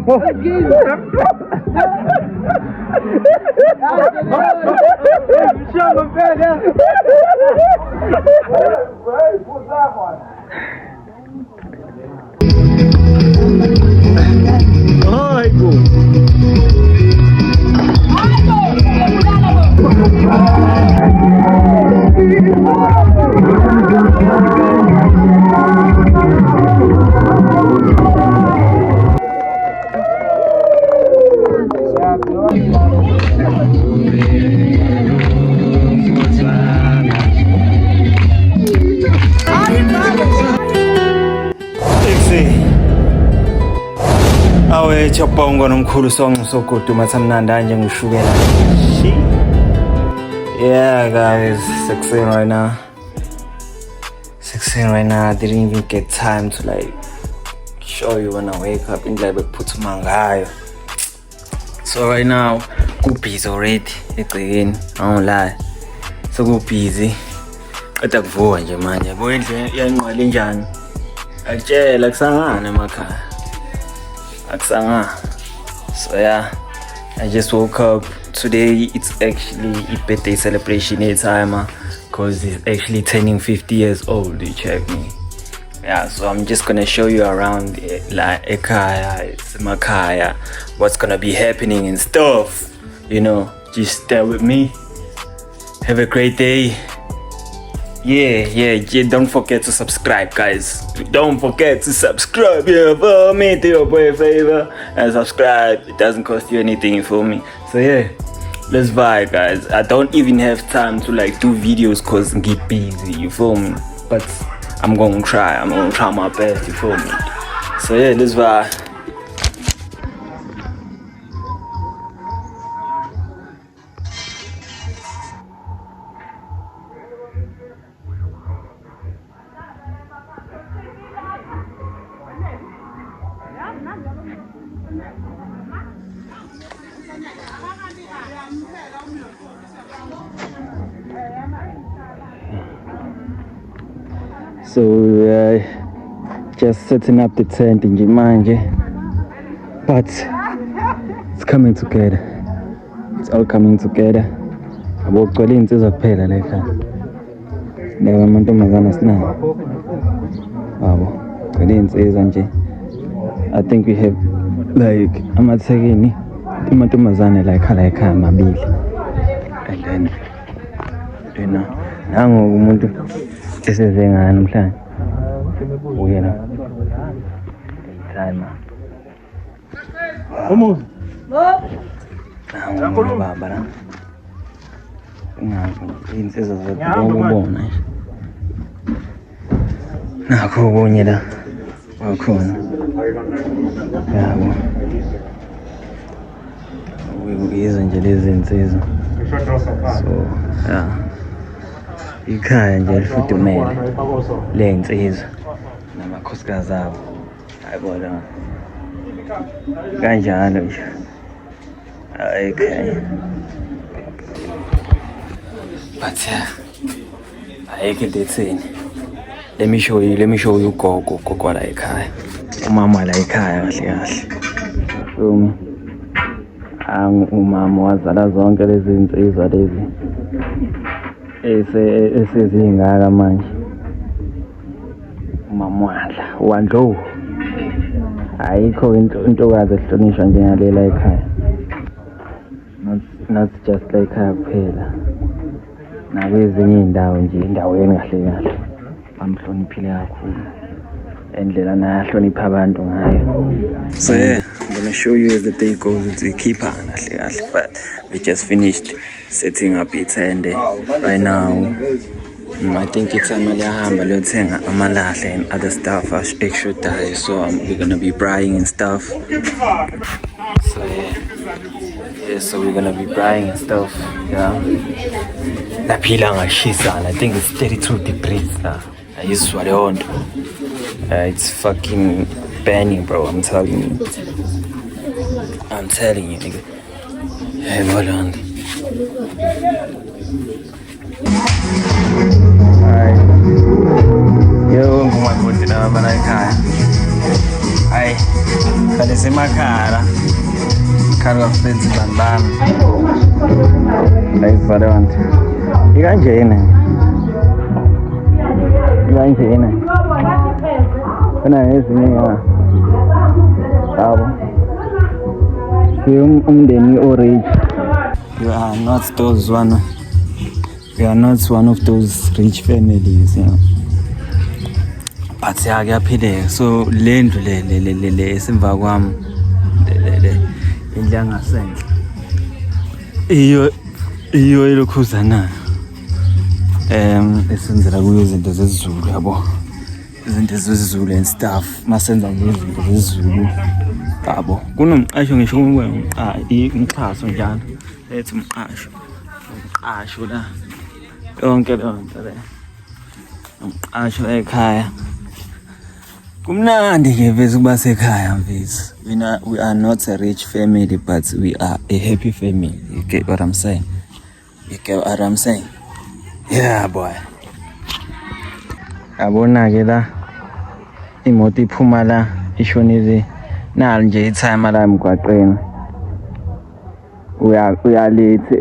Ai, pô. Awe chopongo nomkhulu song sokudu mathamnanda nje ngishukela. Yeah guys, 16 right now. 16 right now. I didn't even get time to like show you when I wake up in like put mangayo. So right now, go busy already. Again, I don't lie. So go busy. Qeda kuvuka nje manje. Bo indle yanqwala njani? Akutshela kusangana emakhaya. Akusanga. So yeah, I just woke up. Today it's actually a birthday celebration time because it's actually turning 50 years old. You check me. Yeah, so I'm just gonna show you around like Ekaya, Makaya, what's gonna be happening and stuff. You know, just stay with me. Have a great day. Yeah, don't forget to subscribe, guys. Don't forget to subscribe, yeah, for me, do your boy a favor and subscribe. It doesn't cost you anything for me. So yeah, let's vibe, guys. I don't even have time to like do videos cause I get busy, you feel me? But I'm gonna try my best, you feel me? So yeah, let's vibe. So just setting up the tent in Jimanje, but it's coming together. It's all coming together. Abogcwele insizwa kuphela la ekhaya. Laba amantombazana sinayo. Wabo, gcwele insizwa nje. I think we have like amathekeni amantombazane la ekhaya amabili. And then you know, nango umuntu esezengana namhlanje. Uyena. Time. Vamos. Nango baba la. Insizwa zokubona nje. Nakho kunye la. Wakhona. Yabo. Uyizwa nje lezi insizwa. So, yeah. Ikhaya nje lifudumele le insizwa namakhosikazi abo. Ayibona. Kanjalo nje. Okay. But yeah. Ayike dethini. Let me show you gogo la ekhaya. Umama la ekhaya kahle. Umama wazala zonke lezi insizwa lezi esezingaka manje. Umama wandlo ayikho intokazi ehlonishwa njengalela ekhaya. Not just like ekhaya kuphela, nakwezinye indawo nje endaweni kahle bamhloniphile kakhulu endlela naye ahlonipha abantu ngayo. So yeah, I'm gonna show you as the day goes. It's a keeper kahle, but we just finished setting up it and right now I think it's amalahamba lothenga amalahle and other stuff extra die, so we're gonna be buying and stuff. So yeah, so we're gonna be buying and stuff. Yeah, naphila ngashisa. I think it's 32 degrees now. Ayizwa leyo nto. It's fucking burning, bro. I'm telling you, nigga. Hey, hold on. Alright. Yo, ngumakude na bana ekhaya. Hayi, kale semakhaya. benzibani bami ayivale wanti ikanjena khona ezinye yabo umndeni o-rich. We are not one of those rich families, you know. But kuyaphileka. So le ndlu le esimva kwami indlu yangasendle iyo elokhuzana esenzela kuyo izinto zesiZulu yabo, izinto zesiZulu and stuff. Masenza nje izinto zesiZulu yabo, kunomqasho ngisho umxhaso njalo ethi umqasho la yonke leyo nto le umqasho ekhaya. Kumnandi ke vese kuba sekhaya mfethu. We are not a rich family, but we are a happy family. You get what I'm saying? Yeah boy. Yabona ke la imoto iphuma la ishonile nalo nje ithayima la emgwaqeni. Uyalethi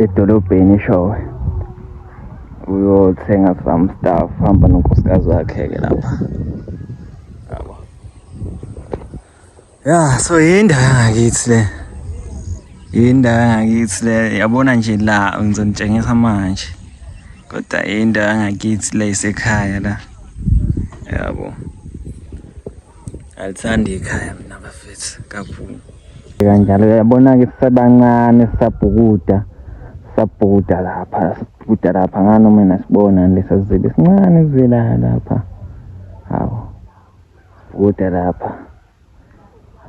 edolobheni eshowe uyothenga some stuff, hamba nonkosikazi wakhe ke lapha yabo. Yeah, so yindawo yangakithi le yabona nje la ngizonitshengisa manje, kodwa yindawo yangakithi le isekhaya la yabo. Alithandi ikhaya mina bafethu kakhulu kanjalo. Yabona ke sisebancane sabhukuda lapha ngano mina sibona lesazile sincane sivela lapha hawo bhukuda lapha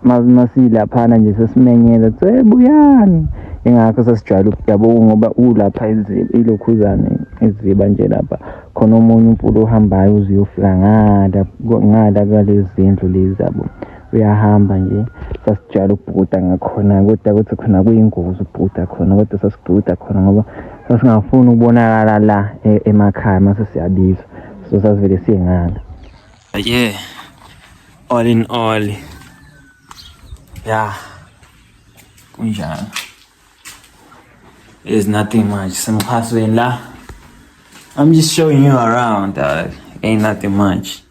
masilaphana nje sesimenyela buyani. Ingakho sasijwayele yabo ngoba ulapha ilokhuzane iziba nje lapha khona omunye umfulo ohambayo uziyofika ngala kwalezi zindlu lezi zabo. Uyahamba nje sasijwayele ukubhukuda ngakhona, kodwa kuthi khona kuyingozi ukubhukuda khona, kodwa sasibhukuda khona ngoba sasingafuni ukubonakala la emakhaya mase siyabizwa, so sasivele siyengala. Yeah, all in all, yeah, kunjalo. There's nothing much. Semkhasweni la, I'm just showing you around, ain't nothing much.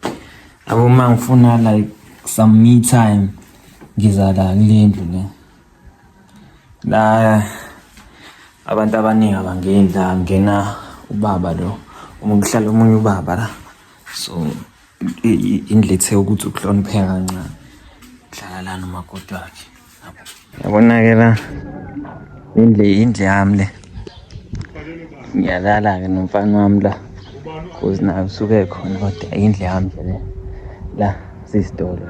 Abo mangifuna like some me time ngizala kule ndlu le la. Abantu abaningi abangendla ngena ubaba lo umuhlala omunye ubaba la, so indlu ethe ukuthi ukuhlonipheka kancane hlala la nomakoti wakhe. Yabona ke la indlu yami le, ngiyalala ke nomfana wami la cause nayo usuke khona, kodwa indlu yami le la sisitolo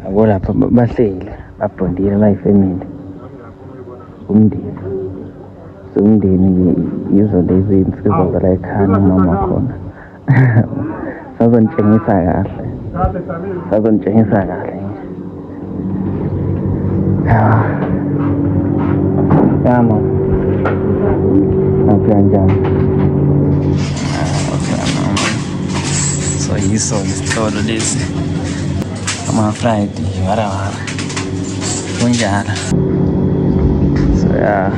yabo. Lapha bahleli babhondile bayifamily umndeni, so umndeni yizo lezi insizwa la ekhaya nomama khona. Sazonitshengisa kahle yama njani. So yiso isitolo lesi ama-Friday warawara kunjalo. So yeah,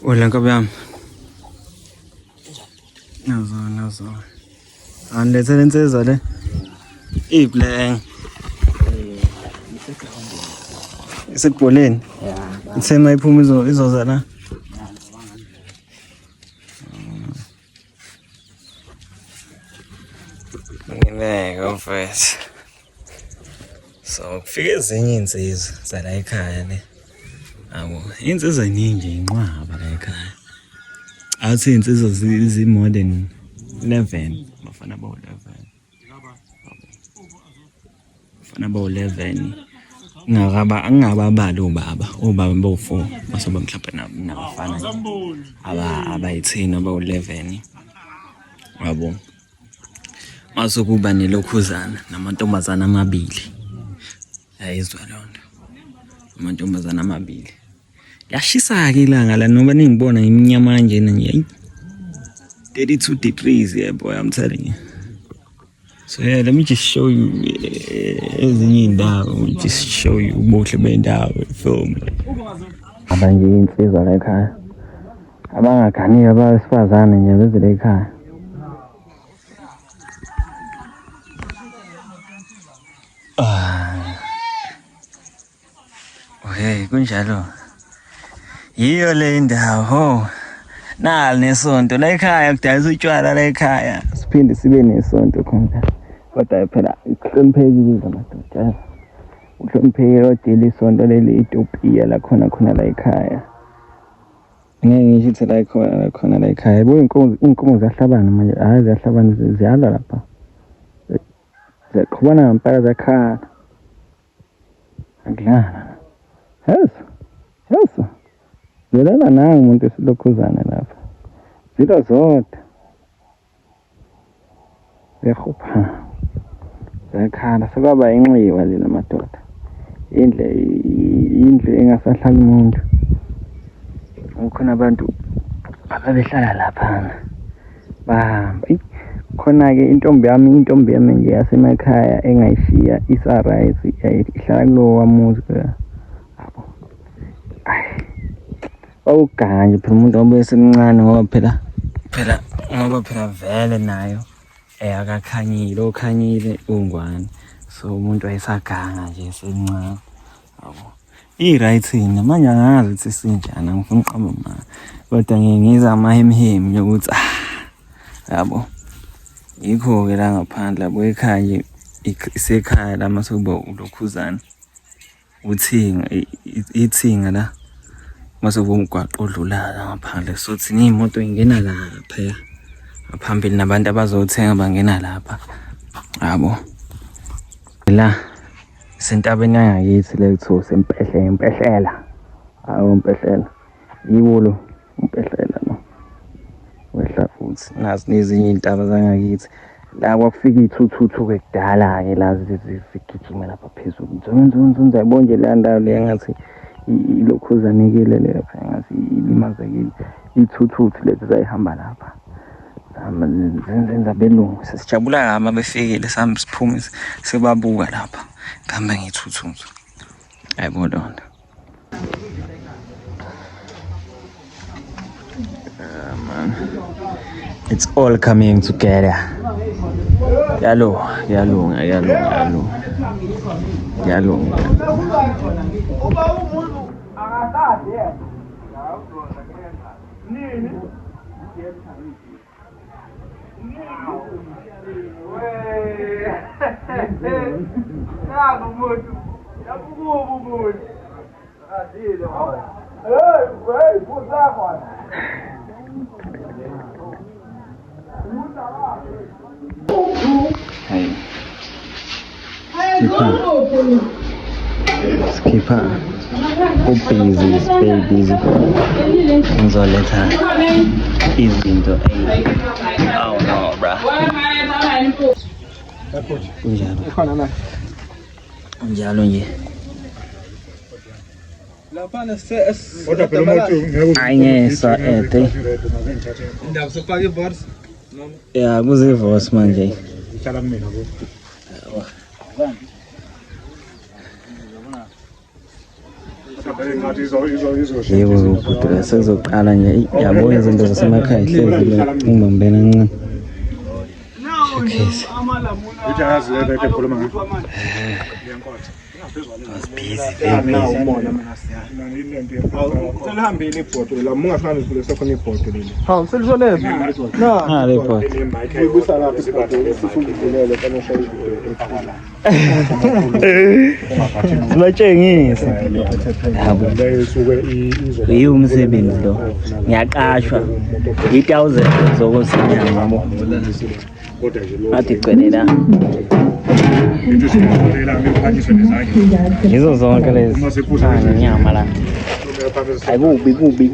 wala nkabi yami nazo andilethele insizwa le ibhleng isekubholeni ithema iphuma izoza la. Ngeke mfethu. So kufika ezinye insizwa zala ekhaya le yabo, insizwa iningi inqwaba la ekhaya. Athi insizwa zi-more than 11, bafana bawu-11 angababali obaba bawu-4 masoba mhlawumbe nabafana abayi-10 abawu-11 yabo. Masokuba nelokhuzana namantombazana amabili, yayizwa leyo nto, amantombazana amabili. Yashisa ke ilanga la, noba ningibona ngimnyama kanjena nje 32 degrees here, boy, I'm telling you. So yeah, let me just show you ezinye indawo. Let me just show you ubuhle bendawo, film. Abanye insizwa la ekhaya. Abangaganiyo abesifazane nje bezile ekhaya. Okay, kunjalo. Yiyo le ndawo. Nali nesonto la ekhaya kudayisa utshwala la ekhaya. Siphinde sibe nesonto khona. Kodwa phela ihloniphekile amadoda. Uhloniphekile odile isonto leli Ethiopia la khona la ekhaya. Ngeke ngisho ukuthi la khona la ekhaya. Yabo inkomo ziyahlabana manje. Hayi ziyahlabana ziyala lapha. Ziqhubana ngempela zakhala. Angilana. Yes. Zilala nangu umuntu esilokhuzana lapha. Zilo zodwa. Ziyahupha. Zakhala sekwaba inxiwa lela madoda. Indlu engasahlala umuntu. Ukhona abantu ababehlala lapha. Bahamba. Khona ke intombi yami nje yasemakhaya engayishiya isarize ihlala kulo wamuzi yabo. Awuganje phela umuntu obuye semncane ngoba phela vele nayo akakhanyile okhanyile ungwane. So umuntu wayesaganga nje semncane. Yabo. I-right yini manje angazi ukuthi sinjani angifuni uqamba manje. Kodwa ngiza amahemhem yokuthi yabo. Yikho ke la ngaphandle labo ekhaya nje isekhaya la masekuba ulokhuzana. Ithinga la masekuba umgwaqo odlulayo ngaphandle so thina imoto ingena lapha ngaphambili nabantu abazothenga bangena lapha. Yabo. La sentabeni yangakithi lethu sempehlela. Hawo impehlela. Yiwolo impehlela no. Wehla futhi nazi nezinye intaba zangakithi la kwafika ithuthu kudala ke la zigijima lapha phezulu nzonzo yabona nje la ndawo le ngathi ilokhuzanekile lapha ngathi ilimazekile ithuthu lezi zayihamba lapha zenza belungu sesijabula ngama befikile sami siphume sebabuka lapha ngihamba ngithuthu ayibona lonto. Man, it's all coming together. Yalo. Hey. Skipper. Busy, very busy. Ngizoletha izinto oh no bra. Njalo nje. Ayengesa ete. Ya kuze voice manje. Yebo kude sekuzoqala nje yabona izinto zasemakhaya hlezi ungibambena kancane. Sibatshengisa yiwo umsebenzi lo ngiyaqashwa 1000 zokusinyanga yabo athi gcwelela yizo zonke lezi inyama la ayikubi kubi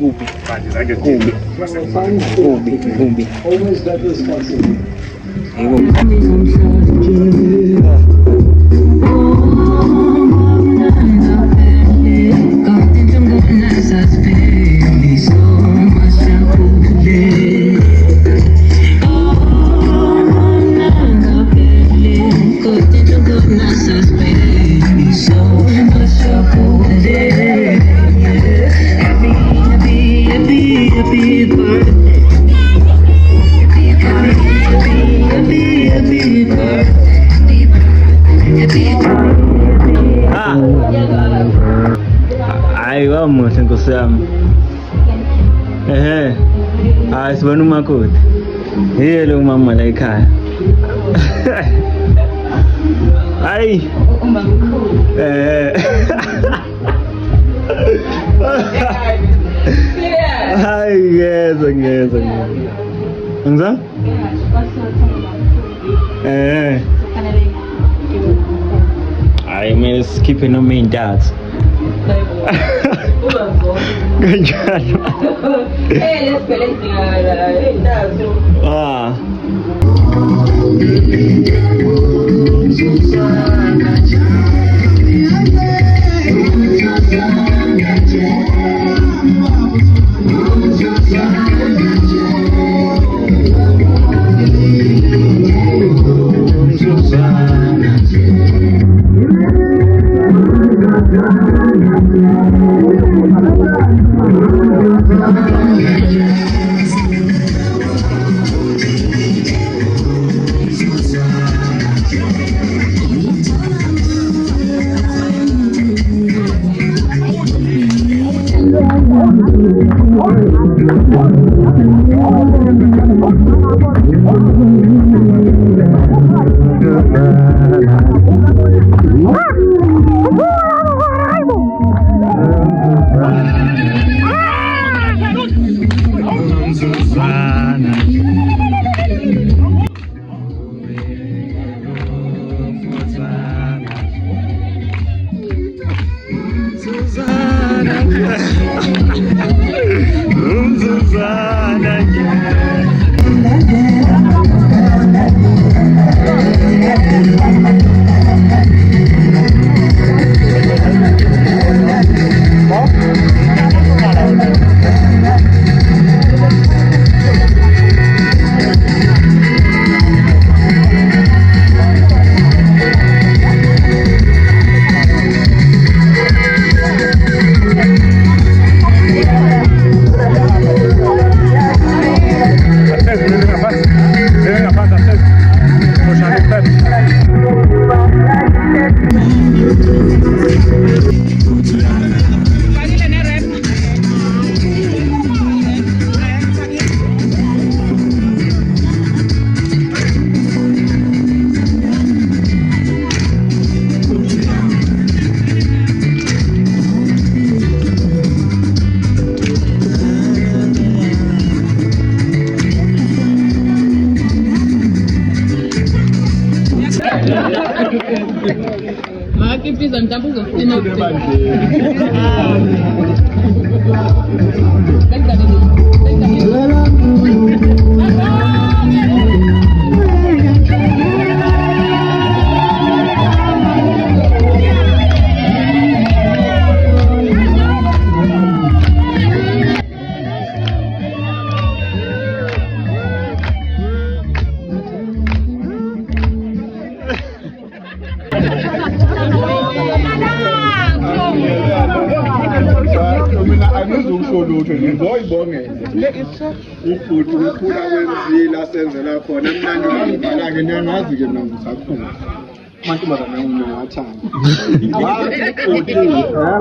muhle Nkosi yami. Hayi sibona umakoti. Yelo mama la ekhaya. Hayi. Hayi ngeza. Ngizwa? Hayi mele skiphe noma intathu. Kanjalo. Lesibhele intathu. Pizza mtambo uzofuna ufuthi ukhula kwenzila senzela khona mnandi ngibhala ke ngiyangazi ke mina ngisakhula amantombazane ngiyawathanda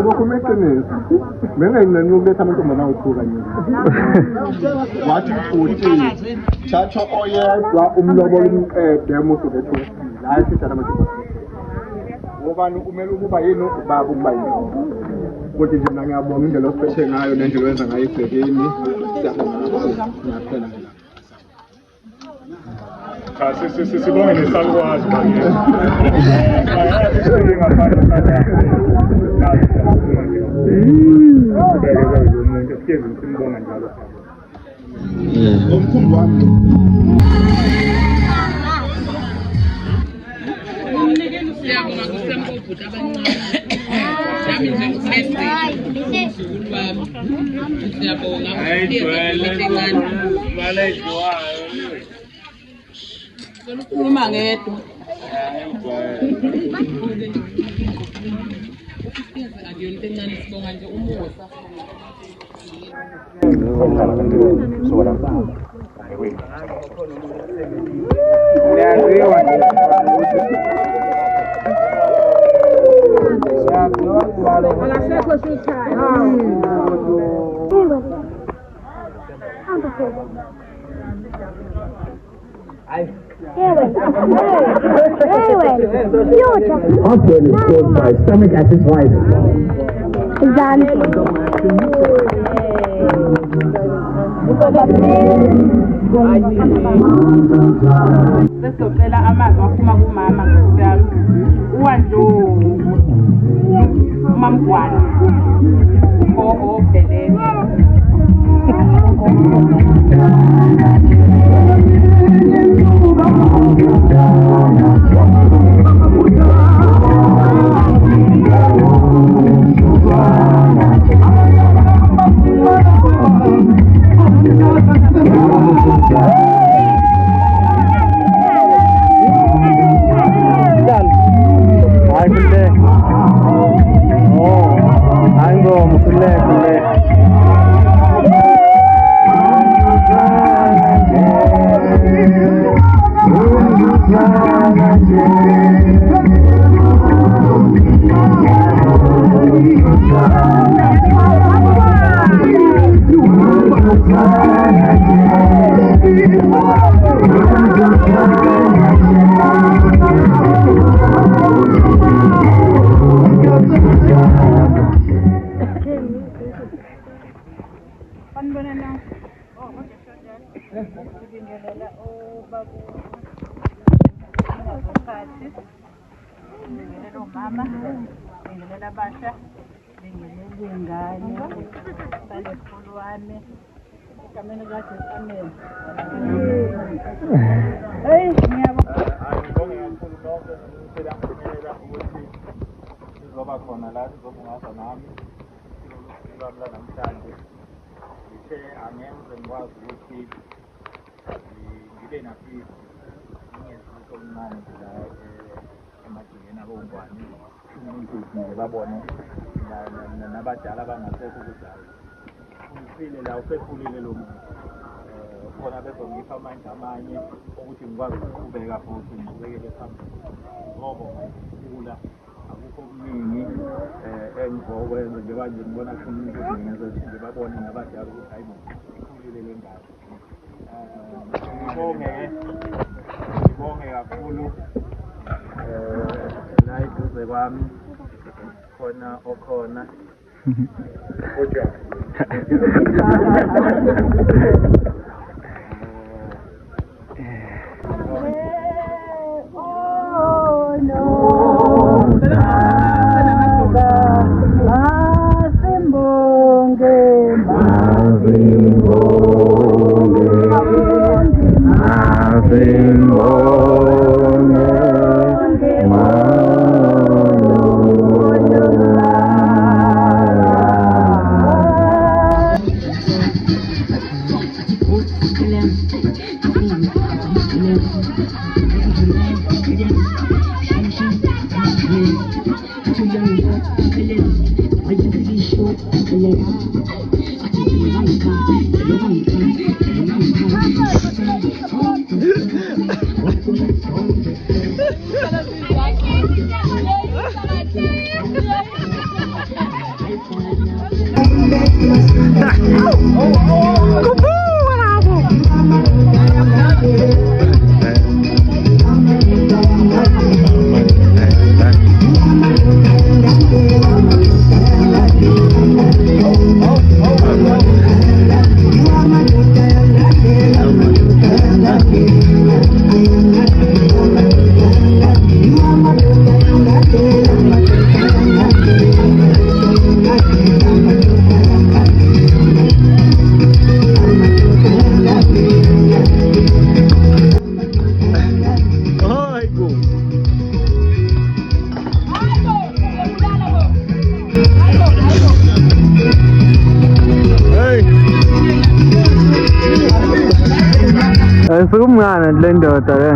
ngokume qinisa bengayincane ukuletha amantombazane awuthuka nje wathi ufuthi thatha oyedwa umlobola umqede musuke ethuka hayi sithatha amantombazane ngobani kumele ukuba yini baba ukuba yini kodwa nje mina ngiyabonga indlela osiphethe ngayo nendlela owenza ngayo ibhekeni siyaphela sibonge nesalukwazi manje omkhumbi wami siyabonga kusemkobhuti abancane nami nje ngusesi siyabonga ukhuluma ngedwa akuyonto encane sibonga nje umusa Akasekho shutha. Heartburn is caused by stomach acid rising. Sesocela amazwi aphuma kumama ngiyalo. Uwanjo mamgwana. Gogo obhelele. Ngoba khona la sizobungaza nami ngibamla namhlanje ngithe angenze ngikwazi ukuthi ngibe nafizi ngiyezitho omncane la emajingeni abongwane nje babone nabadala abangasekho ukuthi hayi ufile la usekhulile lo muntu khona bezongipha amandla amanye ukuthi ngikwazi ukuqhubeka futhi ngiqhubekele phambili ngoba ngikula akukho okuningi engizokwenza njengoba nje ngibona khona umuntu ngenza nje babone nabadala ukuthi hayi bo ikhulile le ngane ngibonge kakhulu la eduze kwami khona okhona Sumngana le ndoda le.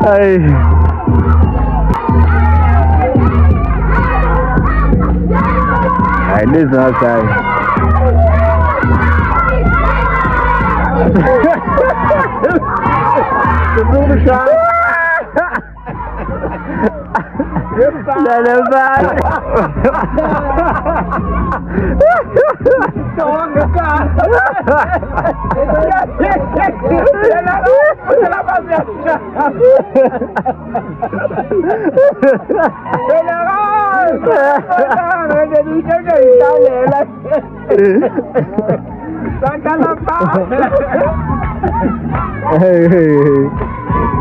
Ay, this is outside. The room shot.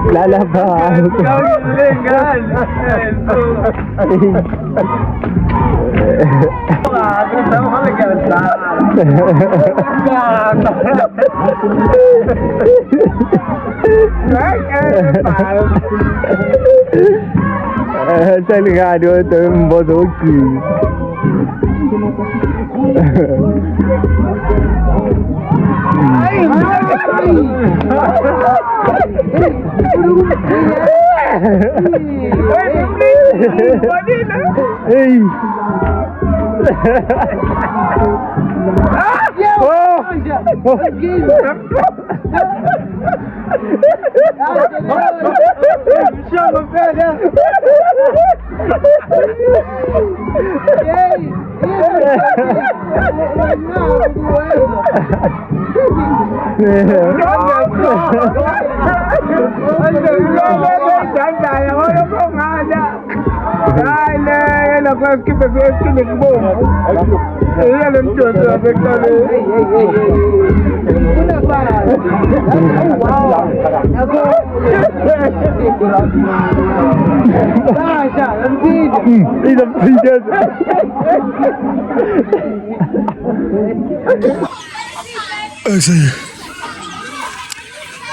Lalabas. Saya lihat dia tu bodoki.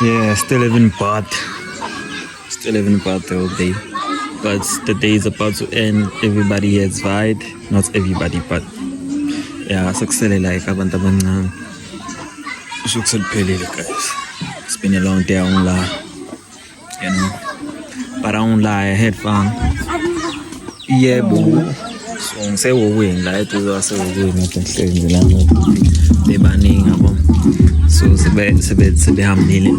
Yeah, still having bath the whole day, but the day is about to end. Everybody has vied, not everybody, but yeah, successfully like abantu abancane. Usukuseliphelile guys. It's been a long day. I won't lie, you know, but I won't lie. I had fun. Yeah, boo. So ngise wowini la ethu wowini esenhleni la bebaningi abo. So sebehambile.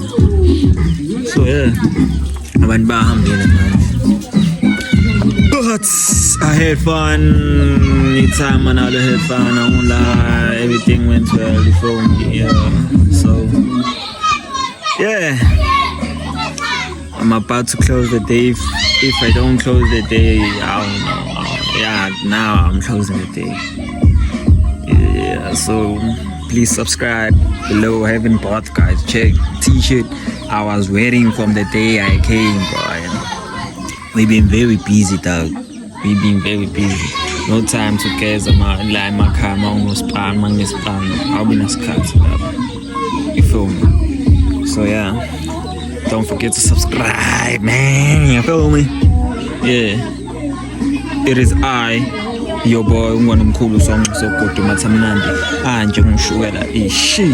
So yeah, abantu bahambile manje. But I had fun. The time and all I had fun. I won't lie. Everything went well. The phone, yeah. So yeah, I'm about to close the day. If I don't close the day, I don't know. Yeah, now I'm closing the day. Yeah, so please subscribe below. Haven't bought, guys. Check t-shirt I was wearing from the day I came, bro. You know, we've been very busy, dog. We've been very busy. No time to care about like my car, I'll be nice cut. You feel me? So yeah, don't forget to subscribe, man. You feel me? Yeah. It is I, your boy, Ngwanomkhulu Song, so good to Matamnandi. And Jung Shuela is she.